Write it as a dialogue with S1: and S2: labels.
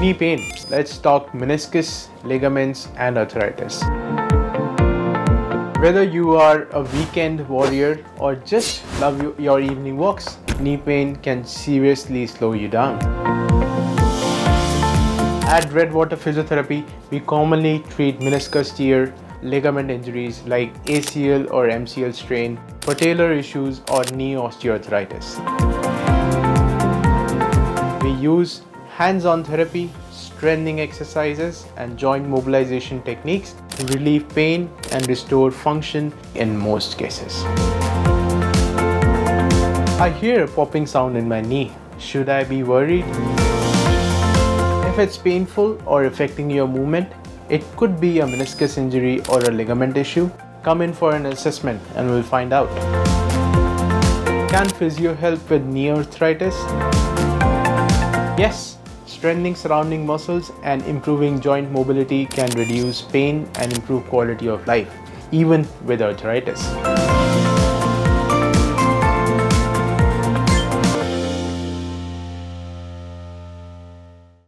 S1: Knee pain. Let's talk meniscus, ligaments, and arthritis. Whether you are a weekend warrior or just love your evening walks, knee pain can seriously slow you down. At Redwater Physiotherapy, we commonly treat meniscus tear, ligament injuries like ACL or MCL strain, patellar issues, or knee osteoarthritis. We use hands-on therapy, strengthening exercises, and joint mobilization techniques to relieve pain and restore function in most cases. I hear a popping sound in my knee. Should I be worried? If it's painful or affecting your movement, it could be a meniscus injury or a ligament issue. Come in for an assessment and we'll find out. Can physio help with knee arthritis? Yes, strengthening surrounding muscles and improving joint mobility can reduce pain and improve quality of life, even with arthritis.